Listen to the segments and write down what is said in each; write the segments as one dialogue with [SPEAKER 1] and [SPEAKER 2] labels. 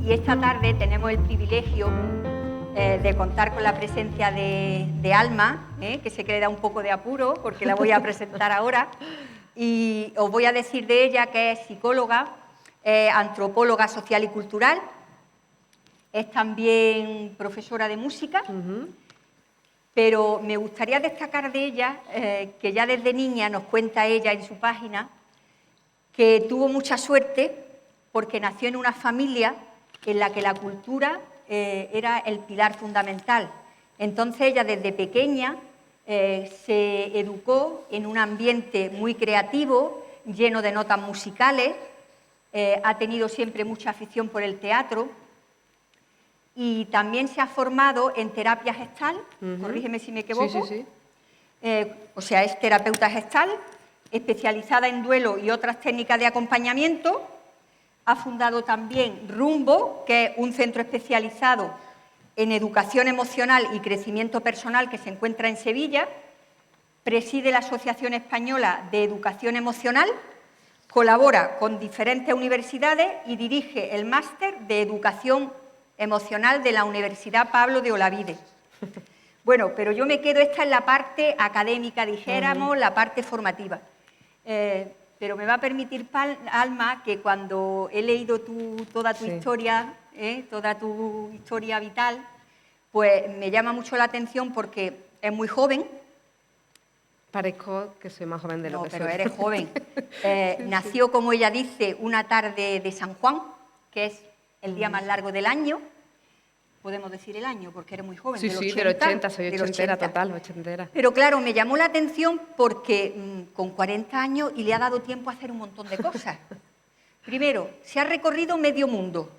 [SPEAKER 1] Y esta tarde tenemos el privilegio de contar con la presencia de Alma, que sé que le da un poco de apuro porque la voy a presentar ahora. Y os voy a decir de ella que es psicóloga, antropóloga social y cultural, es también profesora de música, pero me gustaría destacar de ella que ya desde niña nos cuenta ella en su página que tuvo mucha suerte porque nació en una familia en la que la cultura era el pilar fundamental. Entonces ella desde pequeña se educó en un ambiente muy creativo, lleno de notas musicales, ha tenido siempre mucha afición por el teatro y también se ha formado en terapia gestal, corrígeme si me equivoco,
[SPEAKER 2] Sí.
[SPEAKER 1] O sea, es terapeuta gestal, especializada en duelo y otras técnicas de acompañamiento. Ha fundado también Rumbo, que es un centro especializado en educación emocional y crecimiento personal que se encuentra en Sevilla. Preside la Asociación Española de Educación Emocional, colabora con diferentes universidades y dirige el máster de Educación Emocional de la Universidad Pablo de Olavide. Bueno, pero yo me quedo, esta en la parte académica, dijéramos, la parte formativa. Pero me va a permitir, Alma, que cuando he leído toda tu historia, toda tu historia vital, pues me llama mucho la atención porque es muy joven.
[SPEAKER 2] Parezco que soy más joven de lo que soy.
[SPEAKER 1] No, pero eres joven. Nació, como ella dice, una tarde de San Juan, que es el día más largo del año. Podemos decir el año, porque eres muy joven.
[SPEAKER 2] Sí, del 80, soy ochentera, total, ochentera.
[SPEAKER 1] Pero claro, me llamó la atención porque con 40 años y le ha dado tiempo a hacer un montón de cosas. Primero, se ha recorrido medio mundo,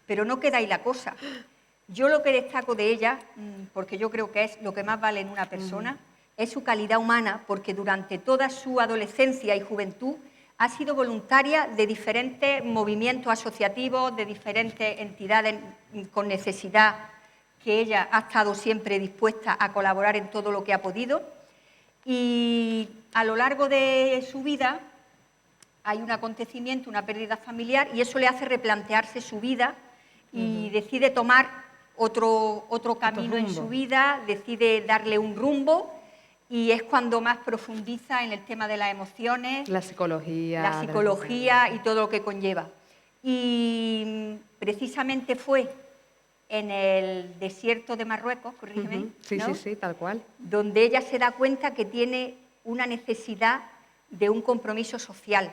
[SPEAKER 1] pero no queda ahí la cosa. Yo lo que destaco de ella, porque yo creo que es lo que más vale en una persona, es su calidad humana, porque durante toda su adolescencia y juventud ha sido voluntaria de diferentes movimientos asociativos, de diferentes entidades con necesidad, que ella ha estado siempre dispuesta a colaborar en todo lo que ha podido. Y a lo largo de su vida hay un acontecimiento, una pérdida familiar, y eso le hace replantearse su vida y decide tomar otro camino en su vida, decide darle un rumbo. Y es cuando más profundiza en el tema de las emociones,
[SPEAKER 2] la psicología
[SPEAKER 1] y todo lo que conlleva. Y precisamente fue en el desierto de Marruecos, corrígeme, ¿no?
[SPEAKER 2] Sí, tal cual.
[SPEAKER 1] Donde ella se da cuenta que tiene una necesidad de un compromiso social.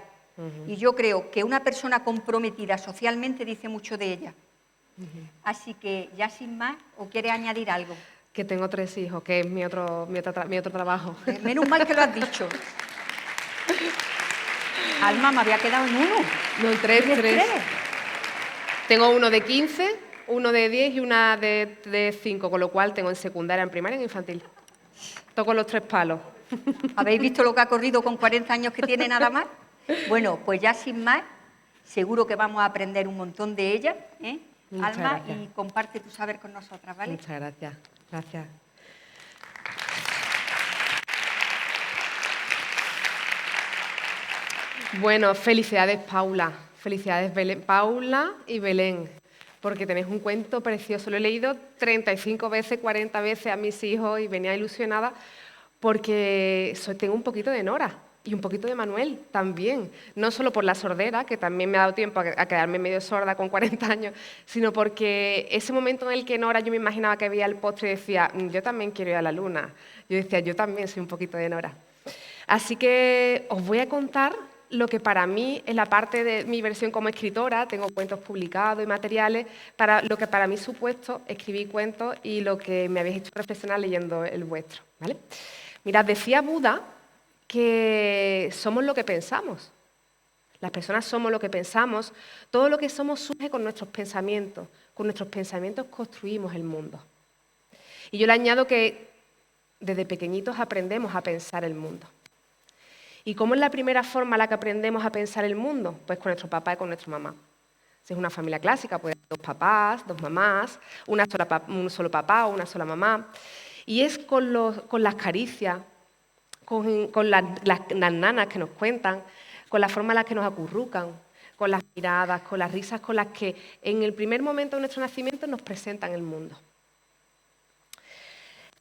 [SPEAKER 1] Y yo creo que una persona comprometida socialmente dice mucho de ella. Así que, ya sin más, ¿o quiere añadir algo?
[SPEAKER 2] Que tengo 3 hijos, que es mi otro trabajo.
[SPEAKER 1] Menos mal que lo has dicho. Alma, me había quedado en uno.
[SPEAKER 2] No, en 3. Tengo uno de 15, uno de 10 y una de 5, con lo cual tengo en secundaria, en primaria y en infantil. Toco los 3 palos.
[SPEAKER 1] ¿Habéis visto lo que ha corrido con 40 años que tiene nada más? Bueno, pues ya sin más, seguro que vamos a aprender un montón de ella, Alma, gracias. Y comparte tu saber con nosotras, ¿vale?
[SPEAKER 2] Muchas gracias. Gracias. Bueno, felicidades, Paula. Felicidades, Paula y Belén, porque tenéis un cuento precioso. Lo he leído 35 veces, 40 veces a mis hijos y venía ilusionada porque tengo un poquito de Nora y un poquito de Manuel también. No solo por la sordera, que también me ha dado tiempo a quedarme medio sorda con 40 años, sino porque ese momento en el que Nora yo me imaginaba que veía el postre y decía, yo también quiero ir a la luna. Yo decía, yo también soy un poquito de Nora. Así que os voy a contar lo que para mí es la parte de mi versión como escritora, tengo cuentos publicados y materiales, para lo que para mí supuesto escribí cuentos y lo que me habéis hecho reflexionar leyendo el vuestro, ¿vale? Mirad, decía Buda que somos lo que pensamos. Las personas somos lo que pensamos. Todo lo que somos surge con nuestros pensamientos. Con nuestros pensamientos construimos el mundo. Y yo le añado que desde pequeñitos aprendemos a pensar el mundo. ¿Y cómo es la primera forma en la que aprendemos a pensar el mundo? Pues con nuestro papá y con nuestra mamá. Si es una familia clásica, pues 2 papás, 2 mamás, un solo papá o una sola mamá. Y es con las caricias, con las nanas que nos cuentan, con la forma en la que nos acurrucan, con las miradas, con las risas con las que en el primer momento de nuestro nacimiento nos presentan el mundo.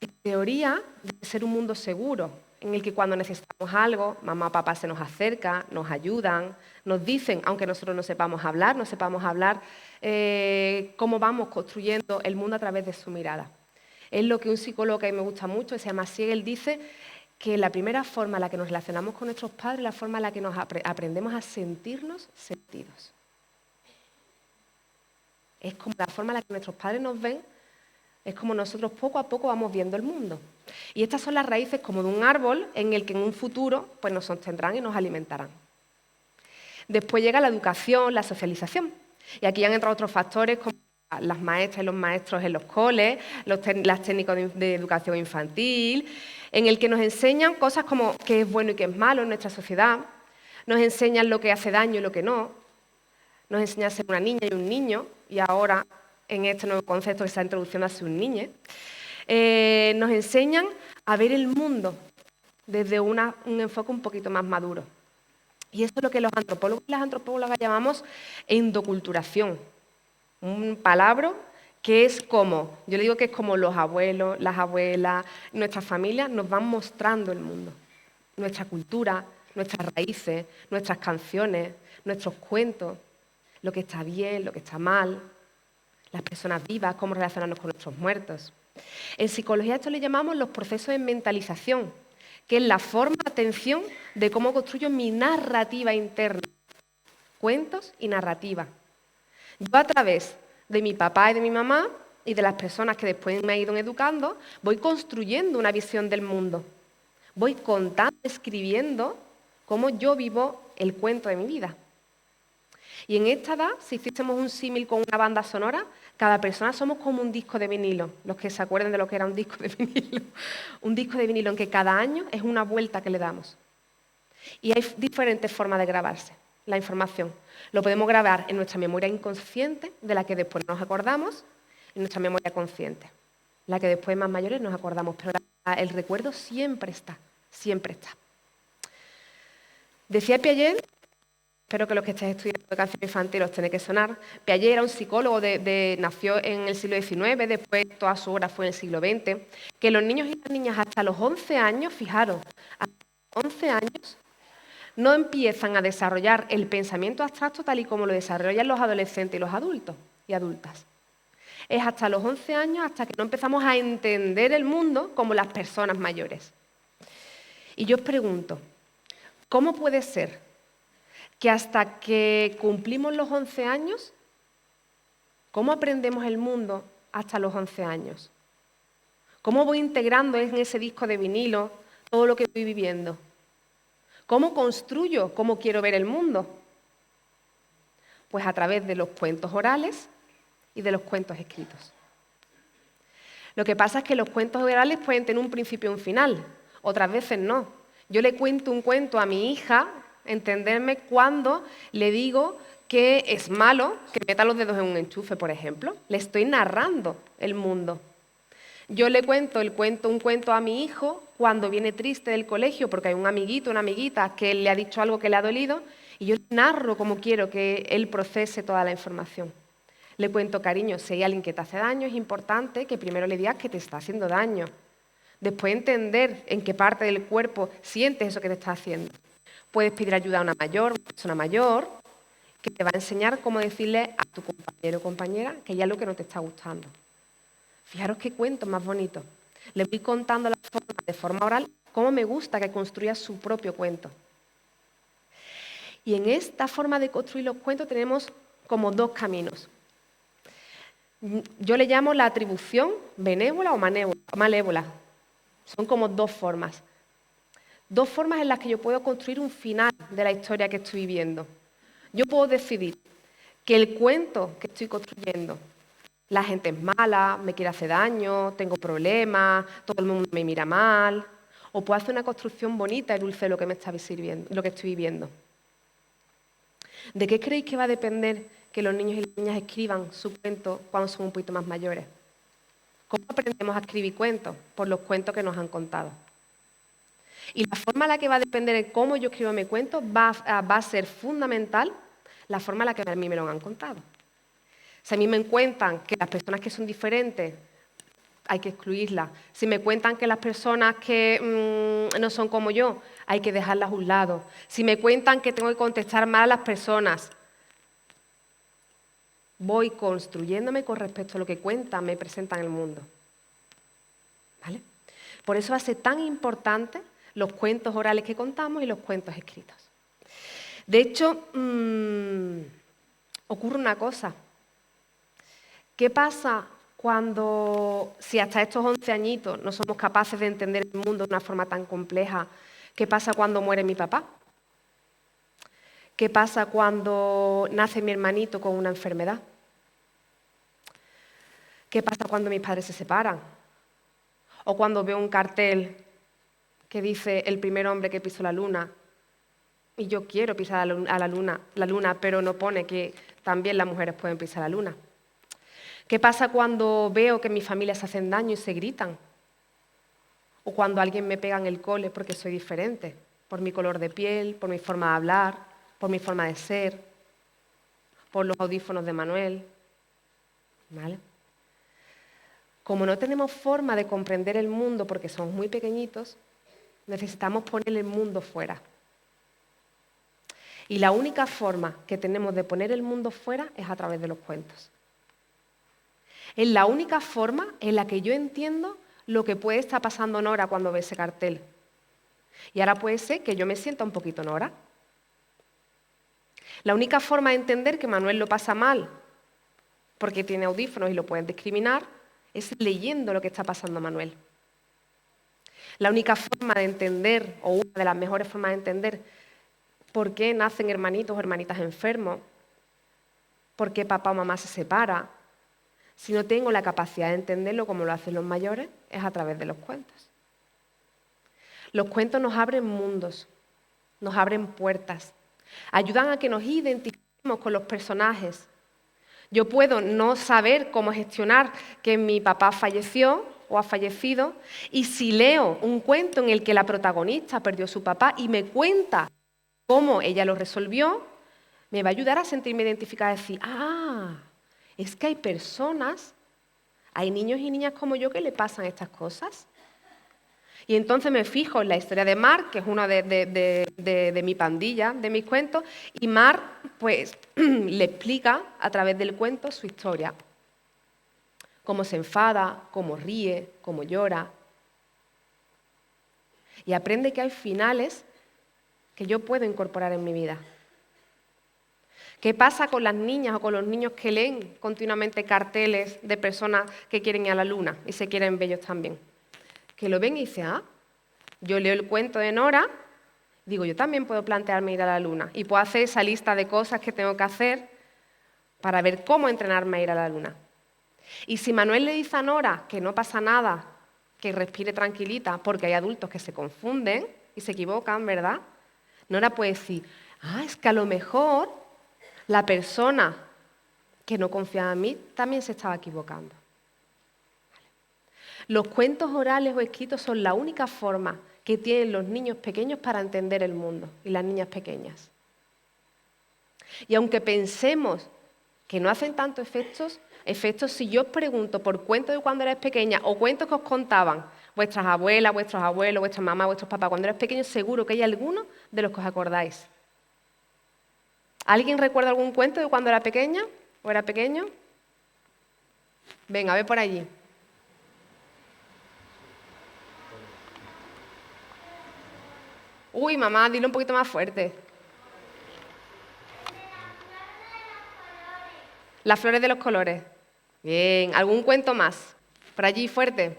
[SPEAKER 2] En teoría, debe ser un mundo seguro, en el que cuando necesitamos algo, mamá o papá se nos acercan, nos ayudan, nos dicen, aunque nosotros no sepamos hablar, cómo vamos construyendo el mundo a través de su mirada. Es lo que un psicólogo que a mí me gusta mucho, se llama Siegel, dice que la primera forma en la que nos relacionamos con nuestros padres es la forma en la que nos aprendemos a sentirnos sentidos. Es como la forma en la que nuestros padres nos ven, es como nosotros poco a poco vamos viendo el mundo. Y estas son las raíces como de un árbol en el que en un futuro pues, nos sostendrán y nos alimentarán. Después llega la educación, la socialización. Y aquí han entrado otros factores como las maestras y los maestros en los coles, las técnicas de educación infantil, en el que nos enseñan cosas como qué es bueno y qué es malo en nuestra sociedad, nos enseñan lo que hace daño y lo que no, nos enseñan a ser una niña y un niño, y ahora en este nuevo concepto que se está introduciendo a ser un niño, nos enseñan a ver el mundo desde un enfoque un poquito más maduro. Y esto es lo que los antropólogos y las antropólogas llamamos endoculturación. Un palabra que es como, yo le digo que es como los abuelos, las abuelas, nuestras familias nos van mostrando el mundo. Nuestra cultura, nuestras raíces, nuestras canciones, nuestros cuentos, lo que está bien, lo que está mal, las personas vivas, cómo relacionarnos con nuestros muertos. En psicología esto le llamamos los procesos de mentalización, que es la forma de atención de cómo construyo mi narrativa interna, cuentos y narrativa. Yo a través de mi papá y de mi mamá y de las personas que después me han ido educando, voy construyendo una visión del mundo. Voy contando, escribiendo cómo yo vivo el cuento de mi vida. Y en esta edad, si hiciésemos un símil con una banda sonora, cada persona somos como un disco de vinilo, los que se acuerden de lo que era un disco de vinilo. Un disco de vinilo en que cada año es una vuelta que le damos. Y hay diferentes formas de grabarse la información. Lo podemos grabar en nuestra memoria inconsciente, de la que después nos acordamos, en nuestra memoria consciente, la que después más mayores nos acordamos, pero el recuerdo siempre está, siempre está. Decía Piaget, espero que los que estéis estudiando canción infantil os tenéis que sonar, Piaget era un psicólogo, nació en el siglo XIX, después toda su obra fue en el siglo XX, que los niños y las niñas hasta los 11 años, fijaros, hasta los 11 años, no empiezan a desarrollar el pensamiento abstracto tal y como lo desarrollan los adolescentes y los adultos y adultas. Es hasta los 11 años hasta que no empezamos a entender el mundo como las personas mayores. Y yo os pregunto, ¿cómo puede ser que hasta que cumplimos los 11 años, cómo aprendemos el mundo hasta los 11 años? ¿Cómo voy integrando en ese disco de vinilo todo lo que voy viviendo? ¿Cómo construyo cómo quiero ver el mundo? Pues a través de los cuentos orales y de los cuentos escritos. Lo que pasa es que los cuentos orales pueden tener un principio y un final, otras veces no. Yo le cuento un cuento a mi hija, entenderme cuando le digo que es malo que meta los dedos en un enchufe, por ejemplo. Le estoy narrando el mundo. Yo le cuento un cuento a mi hijo cuando viene triste del colegio porque hay un amiguito, una amiguita que le ha dicho algo que le ha dolido y yo le narro cómo quiero que él procese toda la información. Le cuento, cariño, si hay alguien que te hace daño, es importante que primero le digas que te está haciendo daño. Después entender en qué parte del cuerpo sientes eso que te está haciendo. Puedes pedir ayuda a una persona mayor, que te va a enseñar cómo decirle a tu compañero o compañera que hay algo que no te está gustando. Fijaros qué cuento más bonito. Le voy contando de forma oral cómo me gusta que construya su propio cuento. Y en esta forma de construir los cuentos tenemos como dos caminos. Yo le llamo la atribución benévola o malévola. Son como dos formas. Dos formas en las que yo puedo construir un final de la historia que estoy viviendo. Yo puedo decidir que el cuento que estoy construyendo, la gente es mala, me quiere hacer daño, tengo problemas, todo el mundo me mira mal. O puedo hacer una construcción bonita y dulce de lo que me está lo que estoy viviendo. ¿De qué creéis que va a depender que los niños y las niñas escriban su cuento cuando son un poquito más mayores? ¿Cómo aprendemos a escribir cuentos? Por los cuentos que nos han contado. Y la forma en la que va a depender de cómo yo escribo mi cuento va a ser fundamental la forma en la que a mí me lo han contado. Si a mí me cuentan que las personas que son diferentes hay que excluirlas, si me cuentan que las personas que no son como yo hay que dejarlas a un lado, si me cuentan que tengo que contestar mal a las personas, voy construyéndome con respecto a lo que cuentan, me presentan en el mundo. ¿Vale? Por eso va a ser tan importante los cuentos orales que contamos y los cuentos escritos. De hecho, ocurre una cosa. ¿Qué pasa si hasta estos 11 añitos no somos capaces de entender el mundo de una forma tan compleja? ¿Qué pasa cuando muere mi papá? ¿Qué pasa cuando nace mi hermanito con una enfermedad? ¿Qué pasa cuando mis padres se separan? O cuando veo un cartel que dice el primer hombre que pisó la luna y yo quiero pisar la luna, pero no pone que también las mujeres pueden pisar la luna. ¿Qué pasa cuando veo que en mi familia se hacen daño y se gritan? O cuando alguien me pega en el cole porque soy diferente, por mi color de piel, por mi forma de hablar, por mi forma de ser, por los audífonos de Manuel. ¿Vale? Como no tenemos forma de comprender el mundo porque somos muy pequeñitos, necesitamos poner el mundo fuera. Y la única forma que tenemos de poner el mundo fuera es a través de los cuentos. Es la única forma en la que yo entiendo lo que puede estar pasando Nora cuando ve ese cartel. Y ahora puede ser que yo me sienta un poquito Nora. La única forma de entender que Manuel lo pasa mal porque tiene audífonos y lo pueden discriminar es leyendo lo que está pasando a Manuel. La única forma de entender, o una de las mejores formas de entender, por qué nacen hermanitos o hermanitas enfermos, por qué papá o mamá se separa, si no tengo la capacidad de entenderlo como lo hacen los mayores, es a través de los cuentos. Los cuentos nos abren mundos, nos abren puertas, ayudan a que nos identifiquemos con los personajes. Yo puedo no saber cómo gestionar que mi papá falleció o ha fallecido, y si leo un cuento en el que la protagonista perdió a su papá y me cuenta cómo ella lo resolvió, me va a ayudar a sentirme identificada y decir, es que hay personas, hay niños y niñas como yo que le pasan estas cosas. Y entonces me fijo en la historia de Mar, que es una de mi pandilla, de mis cuentos, y Mar pues le explica a través del cuento su historia. Cómo se enfada, cómo ríe, cómo llora. Y aprende que hay finales que yo puedo incorporar en mi vida. ¿Qué pasa con las niñas o con los niños que leen continuamente carteles de personas que quieren ir a la luna y se quieren ver ellos también? Que lo ven y dicen, yo leo el cuento de Nora, digo, yo también puedo plantearme ir a la luna y puedo hacer esa lista de cosas que tengo que hacer para ver cómo entrenarme a ir a la luna. Y si Manuel le dice a Nora que no pasa nada, que respire tranquilita, porque hay adultos que se confunden y se equivocan, ¿verdad? Nora puede decir, es que a lo mejor la persona que no confiaba en mí también se estaba equivocando. Los cuentos orales o escritos son la única forma que tienen los niños pequeños para entender el mundo y las niñas pequeñas. Y aunque pensemos que no hacen tanto efectos, si yo os pregunto por cuentos de cuando erais pequeña o cuentos que os contaban vuestras abuelas, vuestros abuelos, vuestras mamás, vuestros papás cuando erais pequeños, seguro que hay alguno de los que os acordáis. ¿Alguien recuerda algún cuento de cuando era pequeña o era pequeño? Venga, ve por allí. Uy, mamá, dilo un poquito más fuerte. Las flores de los colores. Bien, ¿algún cuento más? Por allí, fuerte.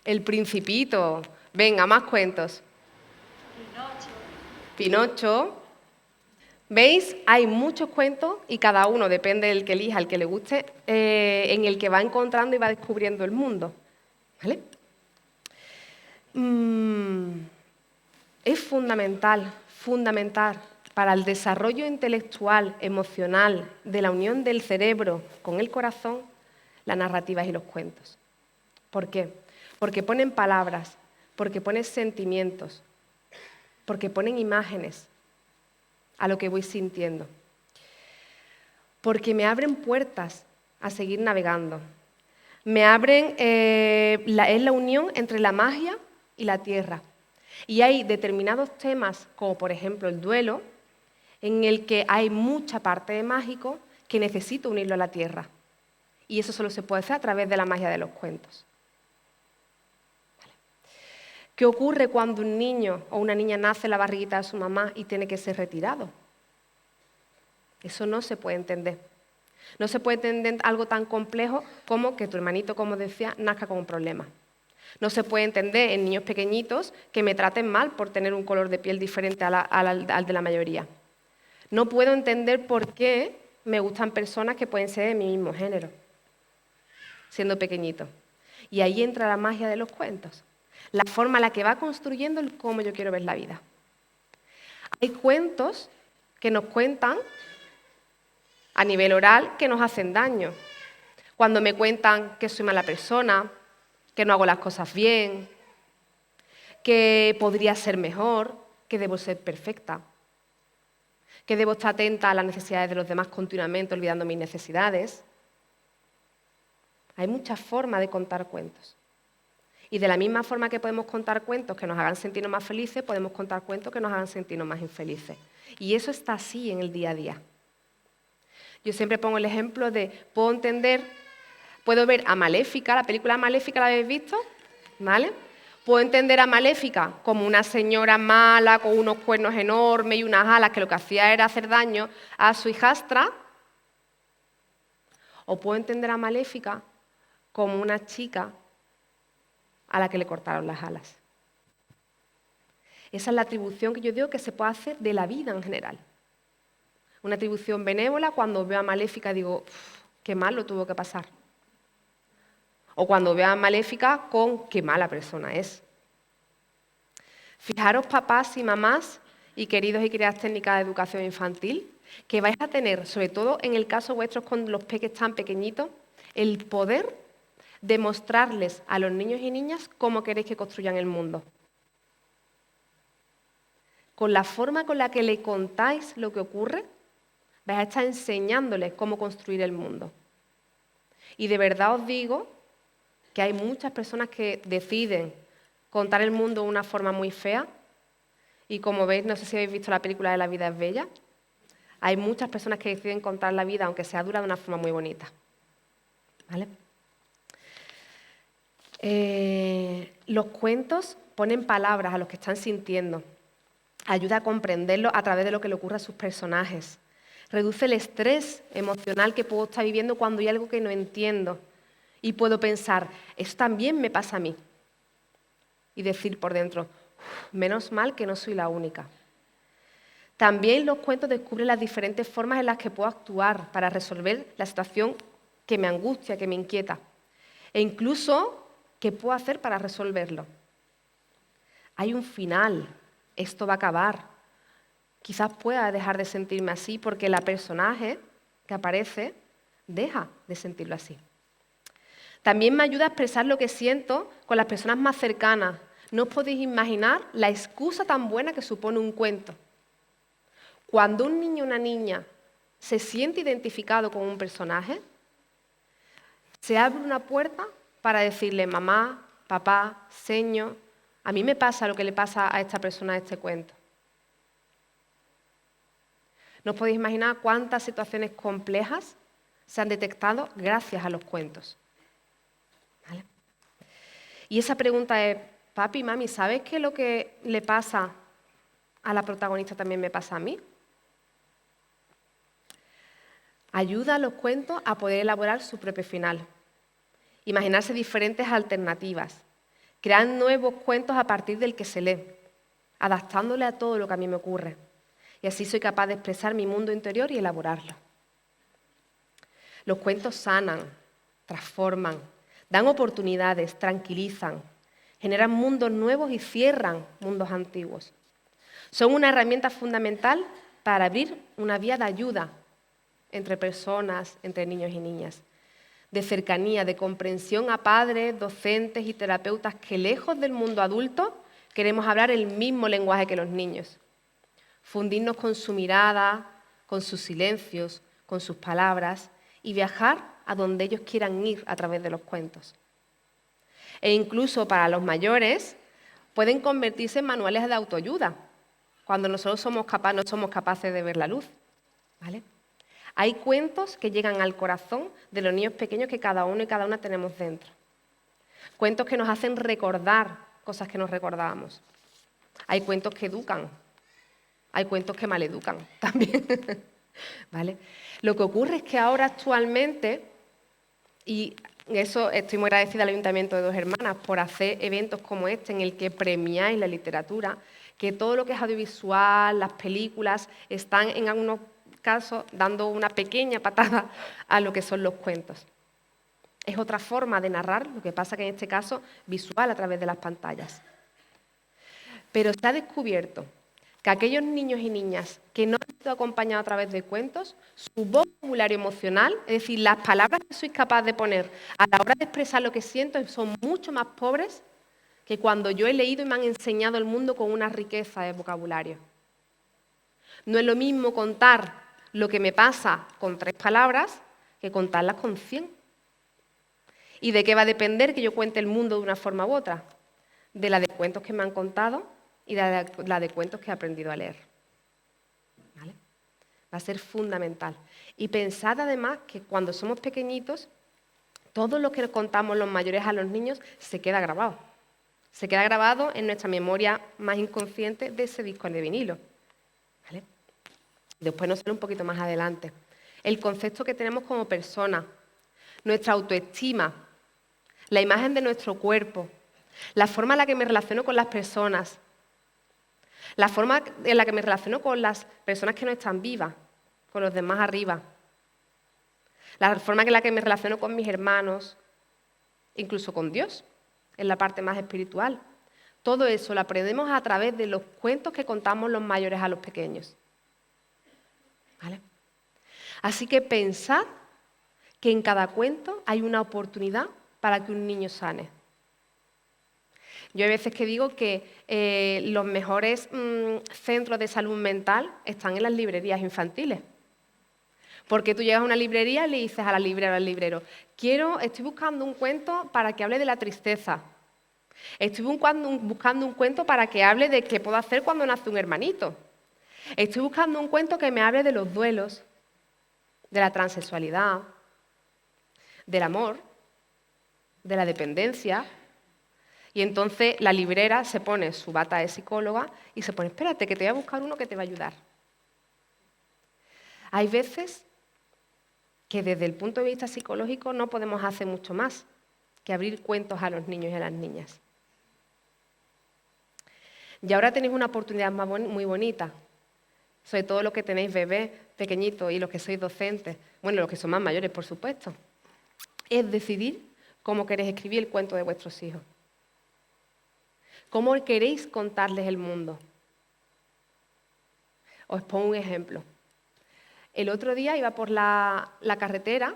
[SPEAKER 2] El Principito. Venga, más cuentos. Pinocho. ¿Veis? Hay muchos cuentos y cada uno, depende del que elija, el que le guste, en el que va encontrando y va descubriendo el mundo. ¿Vale? Es fundamental para el desarrollo intelectual, emocional, de la unión del cerebro con el corazón, las narrativas y los cuentos. ¿Por qué? Porque ponen palabras, porque ponen sentimientos, porque ponen imágenes a lo que voy sintiendo. porque me abren puertas a seguir navegando. Me abren, es la unión entre la magia y la tierra. Y hay determinados temas, como por ejemplo el duelo, en el que hay mucha parte de mágico que necesito unirlo a la tierra. Y eso solo se puede hacer a través de la magia de los cuentos. Vale. ¿Qué ocurre cuando un niño o una niña nace en la barriguita de su mamá y tiene que ser retirado? Eso no se puede entender. No se puede entender algo tan complejo como que tu hermanito, como decía, nazca con un problema. No se puede entender en niños pequeñitos que me traten mal por tener un color de piel diferente al de la mayoría. No puedo entender por qué me gustan personas que pueden ser de mi mismo género, siendo pequeñito. Y ahí entra la magia de los cuentos, la forma en la que va construyendo el cómo yo quiero ver la vida. Hay cuentos que nos cuentan a nivel oral que nos hacen daño. Cuando me cuentan que soy mala persona, que no hago las cosas bien, que podría ser mejor, que debo ser perfecta, que debo estar atenta a las necesidades de los demás continuamente, olvidando mis necesidades. Hay muchas formas de contar cuentos. Y de la misma forma que podemos contar cuentos que nos hagan sentirnos más felices, podemos contar cuentos que nos hagan sentirnos más infelices. Y eso está así en el día a día. Yo siempre pongo el ejemplo de, puedo ver a Maléfica, la película Maléfica, ¿la habéis visto? ¿Vale? Puedo entender a Maléfica como una señora mala, con unos cuernos enormes y unas alas que lo que hacía era hacer daño a su hijastra. O puedo entender a Maléfica como una chica a la que le cortaron las alas. Esa es la atribución que yo digo que se puede hacer de la vida en general. Una atribución benévola, cuando veo a Maléfica digo, qué mal lo tuvo que pasar. O cuando veo a Maléfica con qué mala persona es. Fijaros, papás y mamás y queridos y queridas técnicas de educación infantil, que vais a tener, sobre todo en el caso vuestro con los peques tan pequeñitos, el poder de mostrarles a los niños y niñas cómo queréis que construyan el mundo. Con la forma con la que le contáis lo que ocurre, vais a estar enseñándoles cómo construir el mundo. Y de verdad os digo que hay muchas personas que deciden contar el mundo de una forma muy fea. Y como veis, no sé si habéis visto la película de La vida es bella, hay muchas personas que deciden contar la vida, aunque sea dura, de una forma muy bonita. ¿Vale? Los cuentos ponen palabras a los que están sintiendo, ayuda a comprenderlos a través de lo que le ocurre a sus personajes. Reduce el estrés emocional que puedo estar viviendo cuando hay algo que no entiendo. Y puedo pensar, eso también me pasa a mí. Y decir por dentro, menos mal que no soy la única. También los cuentos descubren las diferentes formas en las que puedo actuar para resolver la situación que me angustia, que me inquieta. E incluso, ¿qué puedo hacer para resolverlo? Hay un final, esto va a acabar. Quizás pueda dejar de sentirme así porque la personaje que aparece deja de sentirlo así. También me ayuda a expresar lo que siento con las personas más cercanas. No os podéis imaginar la excusa tan buena que supone un cuento. Cuando un niño o una niña se siente identificado con un personaje, se abre una puerta para decirle, mamá, papá, señor, a mí me pasa lo que le pasa a esta persona de este cuento. No os podéis imaginar cuántas situaciones complejas se han detectado gracias a los cuentos. ¿Vale? Y esa pregunta es, papi, mami, ¿sabes que lo que le pasa a la protagonista también me pasa a mí? Ayuda a los cuentos a poder elaborar su propio final, imaginarse diferentes alternativas, crear nuevos cuentos a partir del que se lee, adaptándole a todo lo que a mí me ocurre. Y así soy capaz de expresar mi mundo interior y elaborarlo. Los cuentos sanan, transforman, dan oportunidades, tranquilizan, generan mundos nuevos y cierran mundos antiguos. Son una herramienta fundamental para abrir una vía de ayuda entre personas, entre niños y niñas, de cercanía, de comprensión a padres, docentes y terapeutas que lejos del mundo adulto queremos hablar el mismo lenguaje que los niños. Fundirnos con su mirada, con sus silencios, con sus palabras y viajar a donde ellos quieran ir a través de los cuentos. E incluso para los mayores pueden convertirse en manuales de autoayuda cuando nosotros no somos capaces de ver la luz, ¿vale? Hay cuentos que llegan al corazón de los niños pequeños que cada uno y cada una tenemos dentro. Cuentos que nos hacen recordar cosas que nos recordábamos. Hay cuentos que educan, hay cuentos que maleducan también, ¿vale? Lo que ocurre es que ahora actualmente, y eso estoy muy agradecida al Ayuntamiento de Dos Hermanas por hacer eventos como este en el que premiáis la literatura, que todo lo que es audiovisual, las películas, están en algunos casos dando una pequeña patada a lo que son los cuentos. Es otra forma de narrar, lo que pasa que en este caso visual a través de las pantallas. Pero se ha descubierto que aquellos niños y niñas que no han sido acompañados a través de cuentos, su vocabulario emocional, es decir, las palabras que sois capaz de poner a la hora de expresar lo que siento, son mucho más pobres que cuando yo he leído y me han enseñado el mundo con una riqueza de vocabulario. No es lo mismo contar lo que me pasa con 3 palabras que contarlas con 100. ¿Y de qué va a depender que yo cuente el mundo de una forma u otra? De la de cuentos que me han contado y de la de cuentos que he aprendido a leer. ¿Vale? Va a ser fundamental. Y pensad además que cuando somos pequeñitos, todo lo que contamos los mayores a los niños se queda grabado. Se queda grabado en nuestra memoria más inconsciente de ese disco de vinilo. ¿Vale? Después nos sale un poquito más adelante. El concepto que tenemos como persona, nuestra autoestima, la imagen de nuestro cuerpo, la forma en la que me relaciono con las personas, la forma en la que me relaciono con las personas que no están vivas, con los demás arriba, la forma en la que me relaciono con mis hermanos, incluso con Dios, en la parte más espiritual. Todo eso lo aprendemos a través de los cuentos que contamos los mayores a los pequeños. ¿Vale? Así que pensad que en cada cuento hay una oportunidad para que un niño sane. Yo hay veces que digo que los mejores centros de salud mental están en las librerías infantiles. Porque tú llegas a una librería y le dices a la librera o al librero, estoy buscando un cuento para que hable de la tristeza. Estoy buscando un cuento para que hable de qué puedo hacer cuando nace un hermanito. Estoy buscando un cuento que me hable de los duelos, de la transexualidad, del amor, de la dependencia. Y entonces la librera se pone su bata de psicóloga y se pone, espérate, que te voy a buscar uno que te va a ayudar. Hay veces que desde el punto de vista psicológico no podemos hacer mucho más que abrir cuentos a los niños y a las niñas. Y ahora tenéis una oportunidad muy bonita, sobre todo los que tenéis bebés pequeñitos y los que sois docentes, bueno, los que son más mayores, por supuesto, es decidir cómo queréis escribir el cuento de vuestros hijos. ¿Cómo queréis contarles el mundo? Os pongo un ejemplo. El otro día iba por la carretera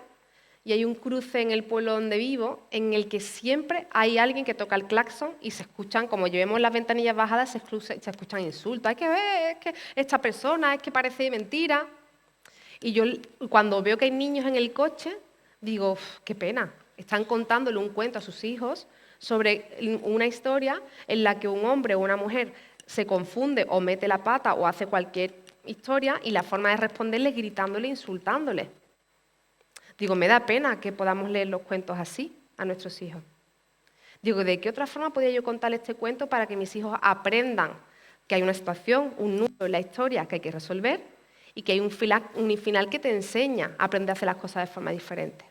[SPEAKER 2] y hay un cruce en el pueblo donde vivo en el que siempre hay alguien que toca el claxon y se escuchan, como llevemos las ventanillas bajadas, se escuchan insultos. Hay que ver, es que esta persona, es que parece mentira. Y yo cuando veo que hay niños en el coche, digo, qué pena. Están contándole un cuento a sus hijos sobre una historia en la que un hombre o una mujer se confunde o mete la pata o hace cualquier historia y la forma de responderle es gritándole, insultándole. Digo, me da pena que podamos leer los cuentos así a nuestros hijos. Digo, ¿de qué otra forma podría yo contarle este cuento para que mis hijos aprendan que hay una situación, un nudo en la historia que hay que resolver y que hay un final que te enseña a aprender a hacer las cosas de forma diferente?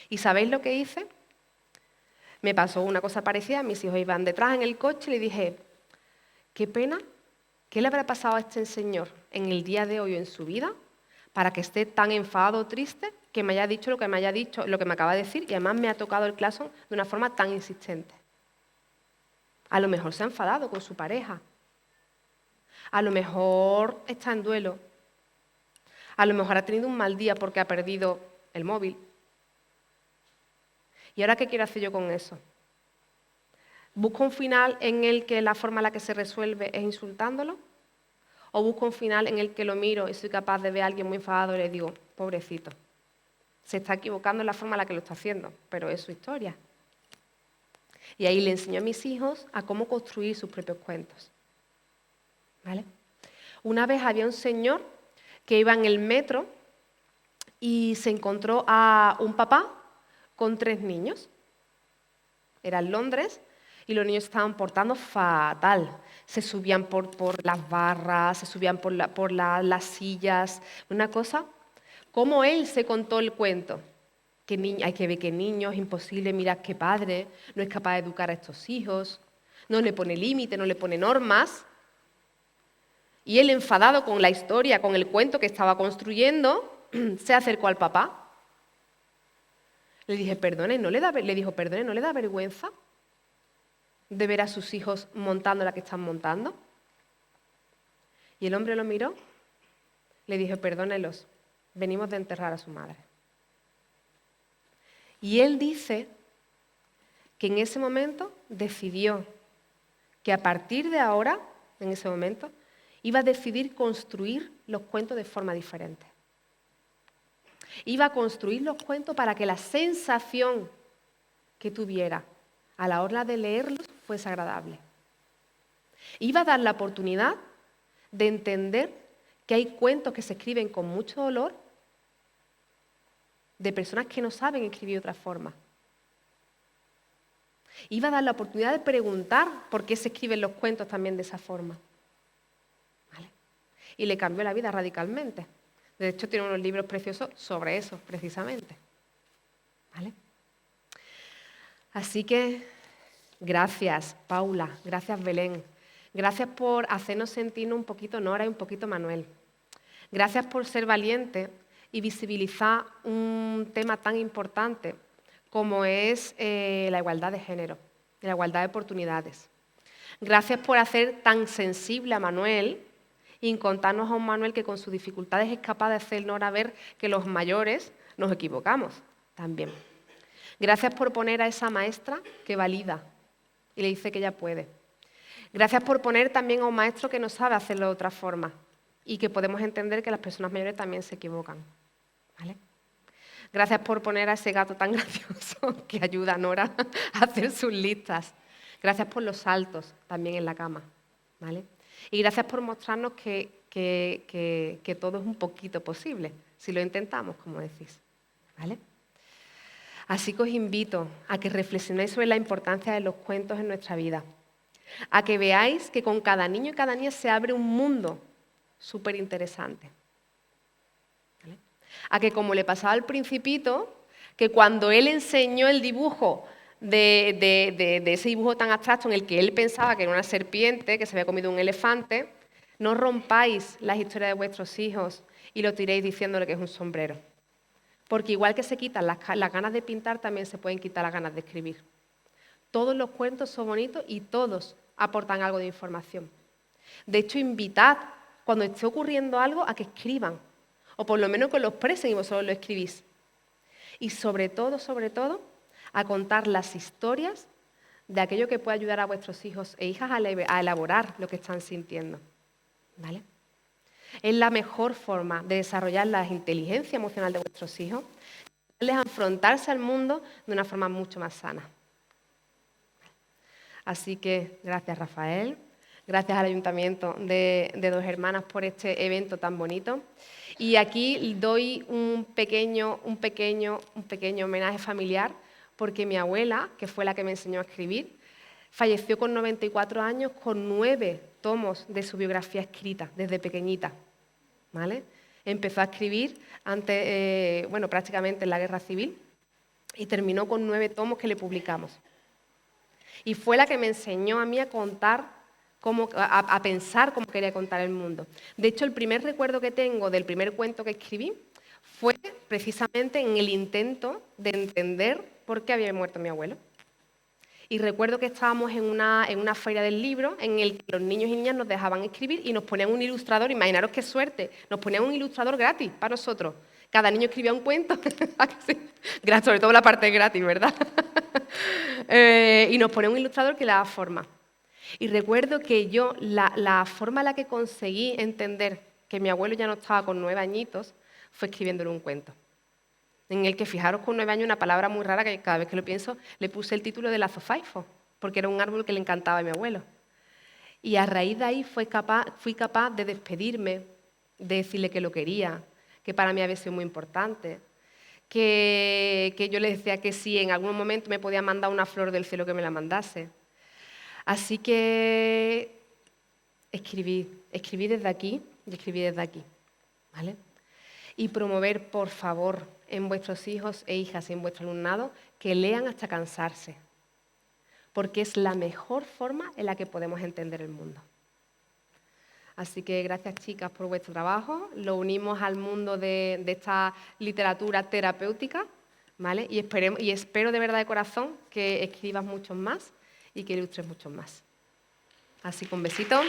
[SPEAKER 2] ¿Y sabéis lo que hice? Me pasó una cosa parecida, mis hijos iban detrás en el coche y le dije, qué pena, ¿qué le habrá pasado a este señor en el día de hoy o en su vida para que esté tan enfadado o triste que me haya dicho lo que me acaba de decir y además me ha tocado el claxon de una forma tan insistente? A lo mejor se ha enfadado con su pareja, a lo mejor está en duelo, a lo mejor ha tenido un mal día porque ha perdido el móvil. ¿Y ahora qué quiero hacer yo con eso? ¿Busco un final en el que la forma en la que se resuelve es insultándolo? O busco un final en el que lo miro y soy capaz de ver a alguien muy enfadado y le digo, pobrecito, se está equivocando en la forma en la que lo está haciendo, pero es su historia. Y ahí le enseño a mis hijos a cómo construir sus propios cuentos. ¿Vale? Una vez había un señor que iba en el metro y se encontró a un papá con 3 niños. Era en Londres y los niños estaban portando fatal. Se subían por las barras, se subían por las sillas. Una cosa, ¿cómo él se contó el cuento? Hay que ver qué niño, es imposible, mirad qué padre, no es capaz de educar a estos hijos, no le pone límite, no le pone normas. Y él, enfadado con la historia, con el cuento que estaba construyendo, se acercó al papá. Le dijo, perdone, ¿no le da vergüenza de ver a sus hijos montando la que están montando? Y el hombre lo miró, le dijo, perdónelos, venimos de enterrar a su madre. Y él dice que en ese momento decidió que a partir de ahora, en ese momento, iba a decidir construir los cuentos de forma diferente. Iba a construir los cuentos para que la sensación que tuviera a la hora de leerlos fuese agradable. Iba a dar la oportunidad de entender que hay cuentos que se escriben con mucho dolor de personas que no saben escribir de otra forma. Iba a dar la oportunidad de preguntar por qué se escriben los cuentos también de esa forma. ¿Vale? Y le cambió la vida radicalmente. De hecho, tiene unos libros preciosos sobre eso, precisamente. ¿Vale? Así que, gracias, Paula, gracias, Belén. Gracias por hacernos sentirnos un poquito Nora y un poquito Manuel. Gracias por ser valiente y visibilizar un tema tan importante como es la igualdad de género, la igualdad de oportunidades. Gracias por hacer tan sensible a Manuel y contarnos a un Manuel que con sus dificultades es capaz de hacer Nora ver que los mayores nos equivocamos también. Gracias por poner a esa maestra que valida y le dice que ella puede. Gracias por poner también a un maestro que no sabe hacerlo de otra forma y que podemos entender que las personas mayores también se equivocan. ¿Vale? Gracias por poner a ese gato tan gracioso que ayuda a Nora a hacer sus listas. Gracias por los saltos también en la cama. ¿Vale? Y gracias por mostrarnos que todo es un poquito posible, si lo intentamos, como decís. ¿Vale? Así que os invito a que reflexionéis sobre la importancia de los cuentos en nuestra vida. A que veáis que con cada niño y cada niña se abre un mundo súper interesante. ¿Vale? A que, como le pasaba al Principito, que cuando él enseñó el dibujo de ese dibujo tan abstracto en el que él pensaba que era una serpiente que se había comido un elefante, no rompáis las historias de vuestros hijos y lo tiréis diciéndole que es un sombrero. Porque igual que se quitan las ganas de pintar, también se pueden quitar las ganas de escribir. Todos los cuentos son bonitos y todos aportan algo de información. De hecho, invitad, cuando esté ocurriendo algo, a que escriban. O por lo menos que lo expresen y vosotros lo escribís. Y sobre todo, a contar las historias de aquello que puede ayudar a vuestros hijos e hijas a elaborar lo que están sintiendo. ¿Vale? Es la mejor forma de desarrollar la inteligencia emocional de vuestros hijos, les afrontarse al mundo de una forma mucho más sana. Así que gracias, Rafael, gracias al Ayuntamiento de Dos Hermanas por este evento tan bonito. Y aquí doy un pequeño homenaje familiar, porque mi abuela, que fue la que me enseñó a escribir, falleció con 94 años con 9 tomos de su biografía escrita desde pequeñita. ¿Vale? Empezó a escribir prácticamente en la Guerra Civil y terminó con 9 tomos que le publicamos. Y fue la que me enseñó a mí a contar, a pensar cómo quería contar el mundo. De hecho, el primer recuerdo que tengo del primer cuento que escribí fue precisamente en el intento de entender por qué había muerto mi abuelo. Y recuerdo que estábamos en una feria del libro en el que los niños y niñas nos dejaban escribir y nos ponían un ilustrador, imaginaros qué suerte, nos ponían un ilustrador gratis para nosotros. Cada niño escribía un cuento, sobre todo la parte gratis, ¿verdad? Y nos ponía un ilustrador que le daba forma. Y recuerdo que yo, la forma en la que conseguí entender que mi abuelo ya no estaba con 9 añitos fue escribiéndole un cuento. En el que, fijaros, con 9 años, una palabra muy rara que cada vez que lo pienso, le puse el título de Lazofaifo, porque era un árbol que le encantaba a mi abuelo. Y a raíz de ahí fui capaz de despedirme, de decirle que lo quería, que para mí había sido muy importante, que yo le decía que si en algún momento me podía mandar una flor del cielo, que me la mandase. Así que escribí desde aquí y escribí desde aquí, ¿vale? Y promover, por favor, en vuestros hijos e hijas y en vuestro alumnado, que lean hasta cansarse, porque es la mejor forma en la que podemos entender el mundo. Así que gracias, chicas, por vuestro trabajo. Lo unimos al mundo de esta literatura terapéutica, ¿vale? Y espero de verdad de corazón que escribas muchos más y que ilustres muchos más. Así que un besito.